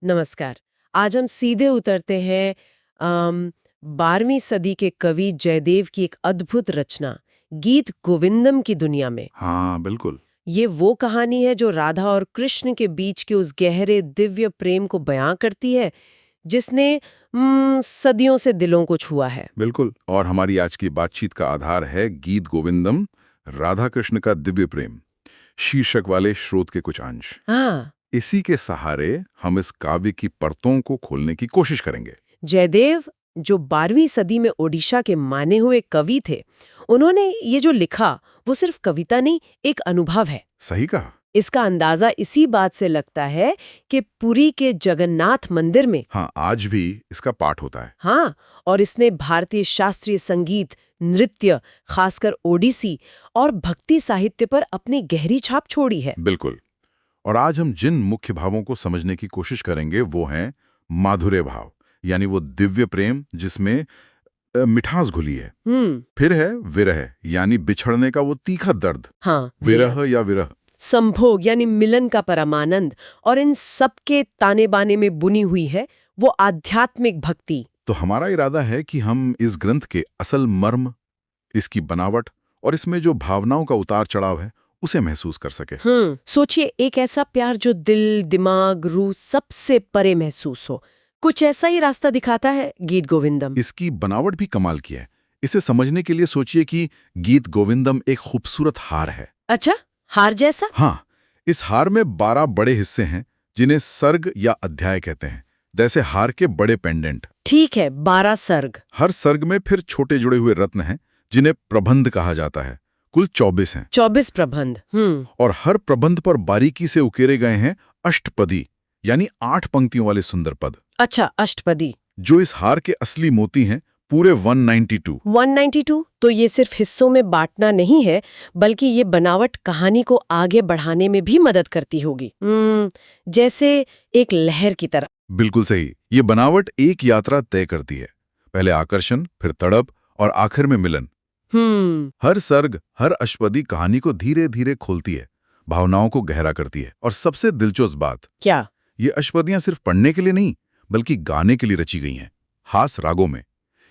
नमस्कार। आज हम सीधे उतरते हैं 12वीं सदी के कवि जयदेव की एक अद्भुत रचना गीत गोविंदम की दुनिया में। हाँ, बिल्कुल। ये वो कहानी है जो राधा और कृष्ण के बीच के उस गहरे दिव्य प्रेम को बयां करती है जिसने सदियों से दिलों को छुआ है। बिल्कुल। और हमारी आज की बातचीत का आधार है गीत गोविंदम, राधा कृष्ण का दिव्य प्रेम शीर्षक वाले स्रोत के कुछ अंश। हाँ। इसी के सहारे हम इस काव्य की परतों को खोलने की कोशिश करेंगे। जयदेव जो 12वीं सदी में ओडिशा के माने हुए कवि थे, उन्होंने ये जो लिखा वो सिर्फ कविता नहीं, एक अनुभव है। सही कहा। इसका अंदाजा इसी बात से लगता है कि पुरी के जगन्नाथ मंदिर में। हाँ, आज भी इसका पाठ होता है। हाँ, और इसने भारतीय शास्त्रीय संगीत, नृत्य, खासकर ओडिसी और भक्ति साहित्य पर अपनी गहरी छाप छोड़ी है। बिल्कुल। और आज हम जिन मुख्य भावों को समझने की कोशिश करेंगे वो हैं माधुर्य भाव, यानी वो दिव्य प्रेम जिसमें मिठास घुली है। फिर है विरह, यानी बिछड़ने का वो तीखा दर्द। हाँ, विरह या विरह। संभोग यानी मिलन का परमानंद, और इन सब के ताने बाने में बुनी हुई है वो आध्यात्मिक भक्ति। तो हमारा इरादा है कि हम इस ग्रंथ के असल मर्म, इसकी बनावट और इसमें जो भावनाओं का उतार चढ़ाव है उसे महसूस कर सके। सोचिए, एक ऐसा प्यार जो दिल, दिमाग, रूह सबसे परे महसूस हो। कुछ ऐसा ही रास्ता दिखाता है गीत गोविंदम। इसकी बनावट भी कमाल की है। इसे समझने के लिए सोचिए कि गीत गोविंदम एक खूबसूरत हार है। अच्छा, हार जैसा? हाँ, इस हार में 12 बड़े हिस्से हैं जिन्हें सर्ग या अध्याय कहते हैं, जैसे हार के बड़े पेंडेंट। ठीक है, 12 सर्ग। हर सर्ग में फिर छोटे जुड़े हुए रत्न हैं जिन्हें प्रबंध कहा जाता है। कुल 24 हैं। 24 प्रबंध। और हर प्रबंध पर बारीकी से उकेरे गए हैं अष्टपदी, यानी 8 पंक्तियों वाले सुंदर पद। अच्छा, अष्टपदी। जो इस हार के असली मोती हैं, पूरे 192। 192 तो ये सिर्फ हिस्सों में बांटना नहीं है, बल्कि ये बनावट कहानी को आगे बढ़ाने में भी मदद करती होगी। जैसे एक लहर की तरह। बिल्कुल सही। ये बनावट एक यात्रा तय करती है। पहले आकर्षण, फिर तड़प और आखिर में मिलन। हर सर्ग, हर अष्टपदी कहानी को धीरे धीरे खोलती है, भावनाओं को गहरा करती है। और सबसे दिलचस्प बात क्या? ये अष्टपदियां सिर्फ पढ़ने के लिए नहीं, बल्कि गाने के लिए रची गई हैं, हास रागों में।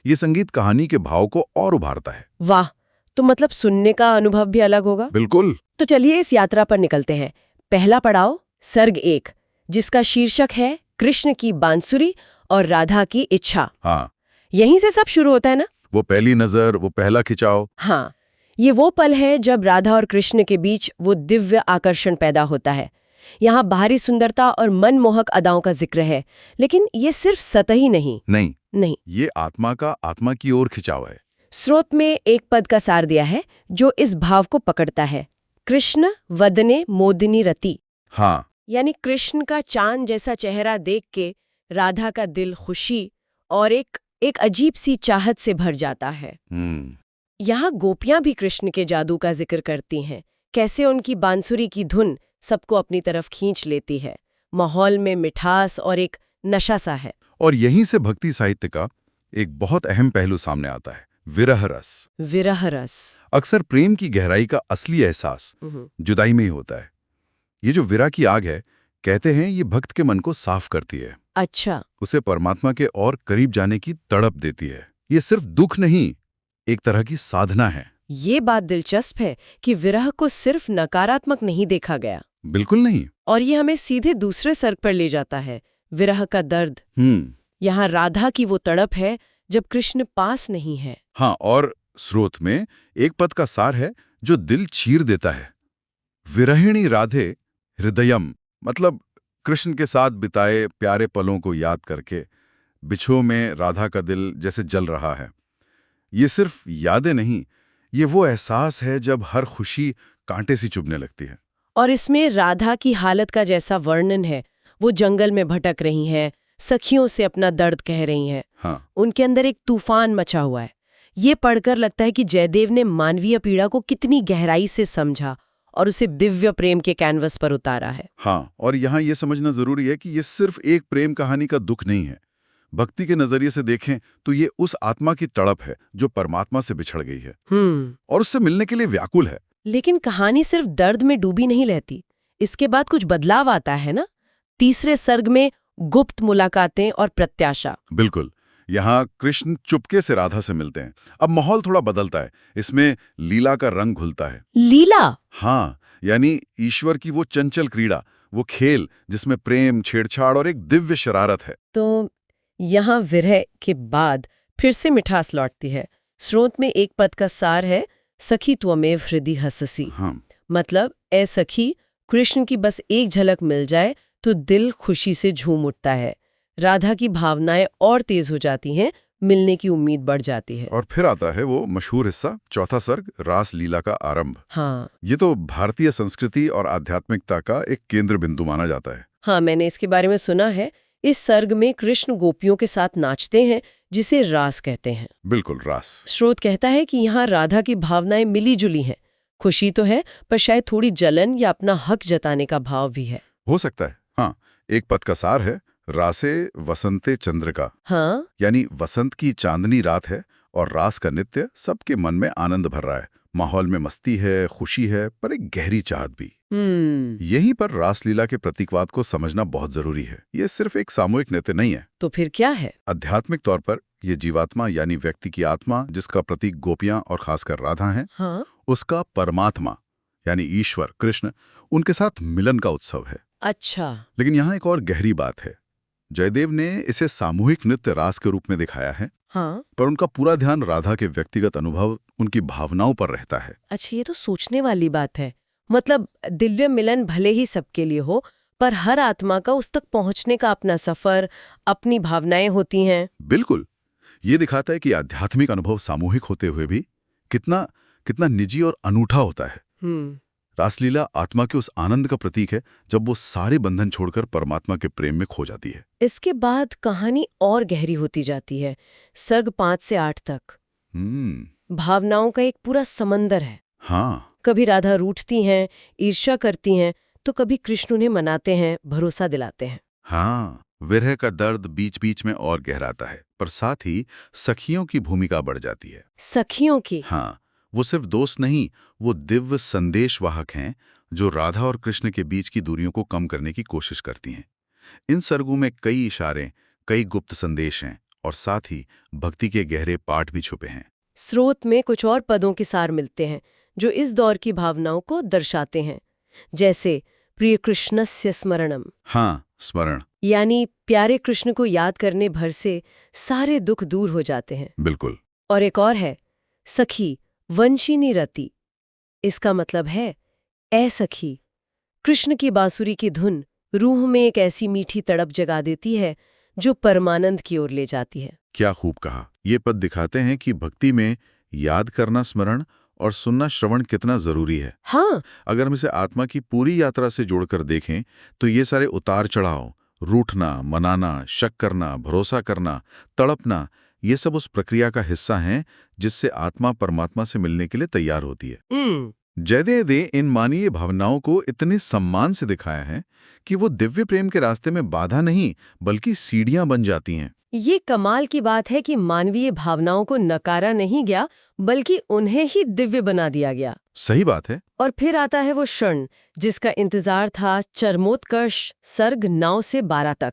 ये संगीत कहानी के भाव को और उभारता है। वाह, तो मतलब सुनने का अनुभव भी अलग होगा। बिल्कुल। तो चलिए इस यात्रा पर निकलते हैं। पहला पड़ाव सर्ग 1, जिसका शीर्षक है कृष्ण की बांसुरी और राधा की इच्छा। हाँ, यहीं से सब शुरू होता है ना? वो पहली नजर, वो पहला खिंचाव। हाँ, ये वो पल है जब राधा और कृष्ण के बीच वो दिव्य आकर्षण पैदा होता है। यहाँ बाहरी सुंदरता और मनमोहक अदाओं का जिक्र है, लेकिन ये सिर्फ सतही नहीं। ये आत्मा की ओर खिंचाव है। स्रोत में एक पद का सार दिया है जो इस भाव को पकड़ता है। कृष्ण वदने मोदिनी रति। हाँ, यानी कृष्ण का चांद जैसा चेहरा देख के राधा का दिल खुशी और एक अजीब सी चाहत से भर जाता है। यहाँ गोपियां भी कृष्ण के जादू का जिक्र करती हैं, कैसे उनकी बांसुरी की धुन सबको अपनी तरफ खींच लेती है। माहौल में मिठास और एक नशा सा है। और यहीं से भक्ति साहित्य का एक बहुत अहम पहलू सामने आता है, विरह रस। विरह रस। अक्सर प्रेम की गहराई का असली एहसास जुदाई में ही होता है। ये जो विरह की आग है, कहते हैं ये भक्त के मन को साफ करती है। अच्छा। उसे परमात्मा के और करीब जाने की तड़प देती है। ये सिर्फ दुख नहीं, एक तरह की साधना है। ये बात दिलचस्प है कि विरह को सिर्फ नकारात्मक नहीं देखा गया। बिल्कुल नहीं। और ये हमें सीधे दूसरे सर्ग पर ले जाता है, विरह का दर्द। यहाँ राधा की वो तड़प है जब कृष्ण पास नहीं है। हाँ, और स्रोत में एक पद का सार है जो दिल चीर देता है। विरहिणी राधे हृदयम, मतलब कृष्ण के साथ बिताए प्यारे पलों को याद करके बिछो में राधा का दिल जैसे जल रहा है। ये सिर्फ यादें नहीं, ये वो एहसास है जब हर खुशी कांटे सी चुभने लगती है। और इसमें राधा की हालत का जैसा वर्णन है, वो जंगल में भटक रही हैं, सखियों से अपना दर्द कह रही हैं। हाँ, उनके अंदर एक तूफान मचा हुआ है। ये पढ़कर लगता है कि जयदेव ने मानवीय पीड़ा को कितनी गहराई से समझा और उसे दिव्य प्रेम के कैनवस पर उतारा है। हाँ, और यहाँ ये समझना जरूरी है कि ये सिर्फ एक प्रेम कहानी का दुख नहीं है। भक्ति के नजरिए से देखें तो ये उस आत्मा की तड़प है जो परमात्मा से बिछड़ गई है और उससे मिलने के लिए व्याकुल है। लेकिन कहानी सिर्फ दर्द में डूबी नहीं रहती। इसके बाद कुछ बदलाव आता है ना। तीसरे सर्ग में गुप्त मुलाकातें और प्रत्याशा। बिल्कुल। यहाँ कृष्ण चुपके से राधा से मिलते हैं। अब माहौल थोड़ा बदलता है, इसमें लीला का रंग घुलता है। लीला? हाँ, यानी ईश्वर की वो चंचल क्रीड़ा, वो खेल जिसमें प्रेम, छेड़छाड़ और एक दिव्य शरारत है। तो यहाँ विरह के बाद फिर से मिठास लौटती है। स्रोत में एक पद का सार है, सखी त्वमेव हृदि हससी। हाँ। मतलब ए सखी, कृष्ण की बस एक झलक मिल जाए तो दिल खुशी से झूम उठता है। राधा की भावनाएं और तेज हो जाती हैं, मिलने की उम्मीद बढ़ जाती है। और फिर आता है वो मशहूर हिस्सा, चौथा सर्ग, रास लीला का आरंभ। हाँ। ये तो भारतीय संस्कृति और आध्यात्मिकता का एक केंद्र बिंदु माना जाता है। हाँ, मैंने इसके बारे में सुना है। इस सर्ग में कृष्ण गोपियों के साथ नाचते हैं, जिसे रास कहते हैं। बिल्कुल, रास। स्रोत कहता है कि यहाँ राधा की भावनाएं मिली जुली हैं। खुशी तो है, पर शायद थोड़ी जलन या अपना हक जताने का भाव भी है। हो सकता है। हाँ, एक पद का सार है, रासे वसंते चंद्रिका। हाँ, यानी वसंत की चांदनी रात है और रास का नृत्य सबके मन में आनंद भर रहा है। माहौल में मस्ती है, खुशी है, पर एक गहरी चाहत भी। यहीं पर रासलीला के प्रतीकवाद को समझना बहुत जरूरी है। ये सिर्फ एक सामूहिक नृत्य नहीं है। तो फिर क्या है? आध्यात्मिक तौर पर ये जीवात्मा यानी व्यक्ति की आत्मा, जिसका प्रतीक गोपियां और खासकर राधा हैं, हाँ? उसका परमात्मा यानी ईश्वर कृष्ण, उनके साथ मिलन का उत्सव है। अच्छा। लेकिन यहाँ एक और गहरी बात है। जयदेव ने इसे सामूहिक नृत्य रास के रूप में दिखाया है, हाँ? पर उनका पूरा ध्यान राधा के व्यक्तिगत अनुभव, उनकी भावनाओं पर रहता है। अच्छा, ये तो सोचने वाली बात है। मतलब दिव्य मिलन भले ही सबके लिए हो, पर हर आत्मा का उस तक पहुंचने का अपना सफर, अपनी भावनाएं होती हैं। बिल्कुल। ये दिखाता है कि आध्यात्मिक अनुभव सामूहिक होते हुए भी कितना कितना निजी और अनूठा होता है। रासलीला आत्मा के उस आनंद का प्रतीक है जब वो सारे बंधन छोड़कर परमात्मा के प्रेम में खो जाती है। इसके बाद कहानी और गहरी होती जाती है। सर्ग 5 से 8 तक भावनाओं का एक पूरा समंदर है। हाँ। कभी राधा रूठती हैं, ईर्ष्या करती हैं, तो कभी कृष्ण उन्हें मनाते हैं, भरोसा दिलाते हैं। हाँ, विरह का दर्द बीच बीच में और गहराता है, पर साथ ही सखियों की भूमिका बढ़ जाती है। सखियों की? हाँ, वो सिर्फ दोस्त नहीं, वो दिव्य संदेशवाहक हैं जो राधा और कृष्ण के बीच की दूरियों को कम करने की कोशिश करती हैं। इन सर्गों में कई इशारे, कई गुप्त संदेश हैं और साथ ही भक्ति के गहरे पाठ भी छुपे हैं। स्रोत में कुछ और पदों के सार मिलते हैं जो इस दौर की भावनाओं को दर्शाते हैं, जैसे प्रिय कृष्णस्य स्मरणम। हाँ, स्मरण। यानी प्यारे कृष्ण को याद करने भर से सारे दुख दूर हो जाते हैं। बिल्कुल। और एक और है, सखी वंशिनी रति। इसका मतलब है ए सखी। कृष्ण की बांसुरी की धुन रूह में एक ऐसी मीठी तड़प जगा देती है जो परमानंद की ओर ले जाती है। क्या खूब कहा। ये पद दिखाते हैं कि भक्ति में याद करना, स्मरण और सुनना, श्रवण कितना जरूरी है। हाँ। अगर हम इसे आत्मा की पूरी यात्रा से जोड़कर देखें तो ये सारे उतार चढ़ाव, रूठना, मनाना, शक करना, भरोसा करना, तड़पना, ये सब उस प्रक्रिया का हिस्सा हैं जिससे आत्मा परमात्मा से मिलने के लिए तैयार होती है। जयदेव ने इन मानवीय भावनाओं को इतने सम्मान से दिखाया है कि वो दिव्य प्रेम के रास्ते में बाधा नहीं बल्कि सीढ़ियां बन जाती हैं। ये कमाल की बात है कि मानवीय भावनाओं को नकारा नहीं गया बल्कि उन्हें ही दिव्य बना दिया गया। सही बात है। और फिर आता है वो क्षण जिसका इंतजार था, चरमोत्कर्ष, सर्ग 9 से 12 तक।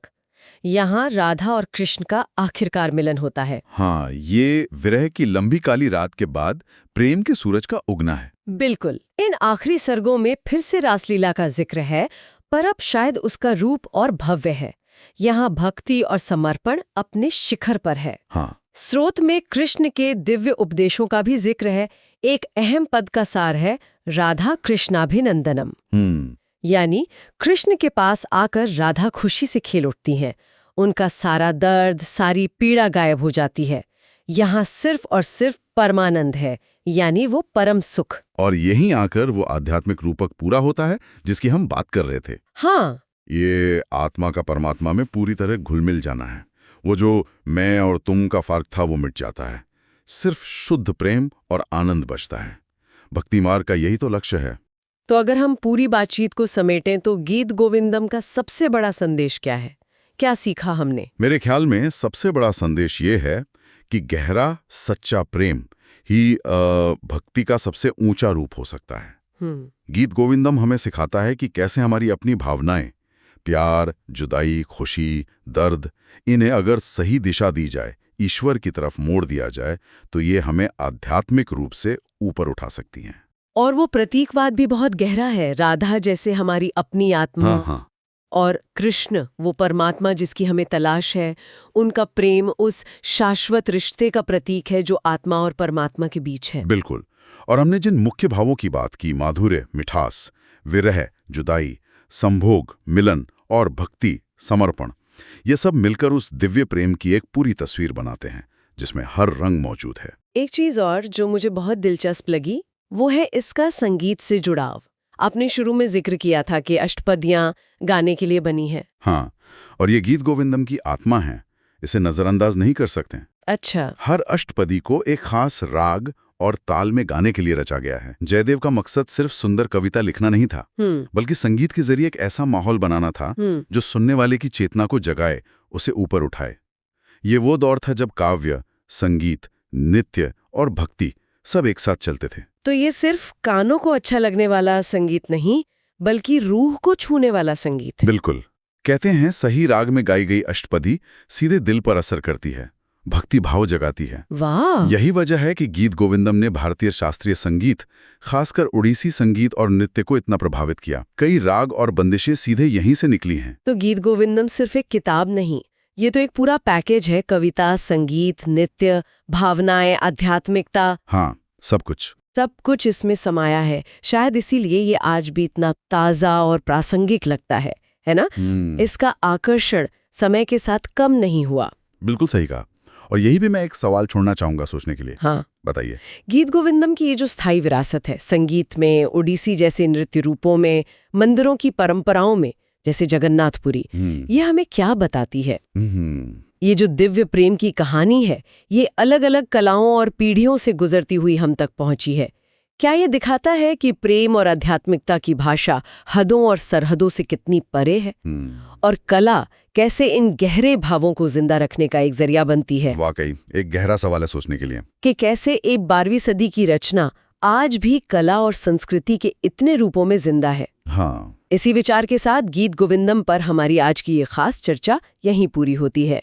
यहाँ राधा और कृष्ण का आखिरकार मिलन होता है। हाँ, ये विरह की लंबी काली रात के बाद प्रेम के सूरज का उगना है। बिल्कुल। इन आखिरी सर्गों में फिर से रासलीला का जिक्र है, पर अब शायद उसका रूप और भव्य है। यहाँ भक्ति और समर्पण अपने शिखर पर है। हाँ। स्रोत में कृष्ण के दिव्य उपदेशों का भी जिक्र है। एक अहम पद का सार है, राधा कृष्णाभिनंदनम। यानी कृष्ण के पास आकर राधा खुशी से खेल उठती हैं। उनका सारा दर्द, सारी पीड़ा गायब हो जाती है। यहाँ सिर्फ और सिर्फ परमानंद है, यानी वो परम सुख। और यहीं आकर वो आध्यात्मिक रूपक पूरा होता है जिसकी हम बात कर रहे थे। हाँ, ये आत्मा का परमात्मा में पूरी तरह घुल मिल जाना है। वो जो मैं और तुम का फर्क था वो मिट जाता है। सिर्फ शुद्ध प्रेम और आनंद बचता है। भक्ति मार्ग का यही तो लक्ष्य है। तो अगर हम पूरी बातचीत को समेटें तो गीत गोविंदम का सबसे बड़ा संदेश क्या है? क्या सीखा हमने? मेरे ख्याल में सबसे बड़ा संदेश ये है कि गहरा सच्चा प्रेम ही भक्ति का सबसे ऊंचा रूप हो सकता है। गीत गोविंदम हमें सिखाता है कि कैसे हमारी अपनी भावनाएं, प्यार, जुदाई, खुशी, दर्द, इन्हें अगर सही दिशा दी जाए, ईश्वर की तरफ मोड़ दिया जाए, तो ये हमें आध्यात्मिक रूप से ऊपर उठा सकती हैं। और वो प्रतीकवाद भी बहुत गहरा है। राधा जैसे हमारी अपनी आत्मा, हाँ। और कृष्ण वो परमात्मा जिसकी हमें तलाश है। उनका प्रेम उस शाश्वत रिश्ते का प्रतीक है जो आत्मा और परमात्मा के बीच है। बिल्कुल। और हमने जिन मुख्य भावों की बात की, माधुर्य, मिठास, विरह, जुदाई, संभोग, मिलन और भक्ति, समर्पण, ये सब मिलकर उस दिव्य प्रेम की एक पूरी तस्वीर बनाते हैं जिसमें हर रंग मौजूद है। एक चीज और जो मुझे बहुत दिलचस्प लगी वो है इसका संगीत से जुड़ाव। आपने शुरू में जिक्र किया था कि अष्टपदियां गाने के लिए बनी है। हाँ, और ये गीत गोविंदम की आत्मा है, इसे नजरअंदाज नहीं कर सकते। अच्छा। हर अष्टपदी को एक खास राग और ताल में गाने के लिए रचा गया है। जयदेव का मकसद सिर्फ सुंदर कविता लिखना नहीं था, बल्कि संगीत के जरिए एक ऐसा माहौल बनाना था जो सुनने वाले की चेतना को जगाए, उसे ऊपर उठाए। ये वो दौर था जब काव्य, संगीत, नृत्य और भक्ति सब एक साथ चलते थे। तो ये सिर्फ कानों को अच्छा लगने वाला संगीत नहीं, बल्कि रूह को छूने वाला संगीत है। बिल्कुल। कहते हैं सही राग में गाई गई अष्टपदी सीधे दिल पर असर करती है, भक्ति भाव जगाती है। वाह! यही वजह है कि गीत गोविंदम ने भारतीय शास्त्रीय संगीत, खासकर उड़ीसी संगीत और नृत्य को इतना प्रभावित किया। कई राग और बंदिशें सीधे यहीं से निकली हैं। तो गीत गोविंदम सिर्फ एक किताब नहीं, ये तो एक पूरा पैकेज है। कविता, संगीत, नृत्य, भावनाएं, आध्यात्मिकता, हाँ, सब कुछ इसमें समाया है। शायद इसीलिए ये आज भी इतना ताज़ा और प्रासंगिक लगता है ना? इसका आकर्षण समय के साथ कम नहीं हुआ। बिल्कुल सही कहा। और यही भी मैं एक सवाल छोड़ना चाहूंगा सोचने के लिए। हाँ, बताइए। गीत गोविंदम की ये जो स्थायी विरासत है, संगीत में, ओडिसी जैसे नृत्य रूपों में, मंदिरों की परंपराओं में, जैसे जगन्नाथपुरी, ये हमें क्या बताती है? ये जो दिव्य प्रेम की कहानी है, ये अलग अलग कलाओं और पीढ़ियों से गुजरती हुई हम तक पहुंची है। क्या ये दिखाता है कि प्रेम और आध्यात्मिकता की भाषा हदों और सरहदों से कितनी परे है? और कला कैसे इन गहरे भावों को जिंदा रखने का एक जरिया बनती है? वाकई एक गहरा सवाल है सोचने के लिए कि कैसे एक 12वीं सदी की रचना आज भी कला और संस्कृति के इतने रूपों में जिंदा है। हाँ। इसी विचार के साथ गीत गोविंदम पर हमारी आज की ये खास चर्चा यहीं पूरी होती है।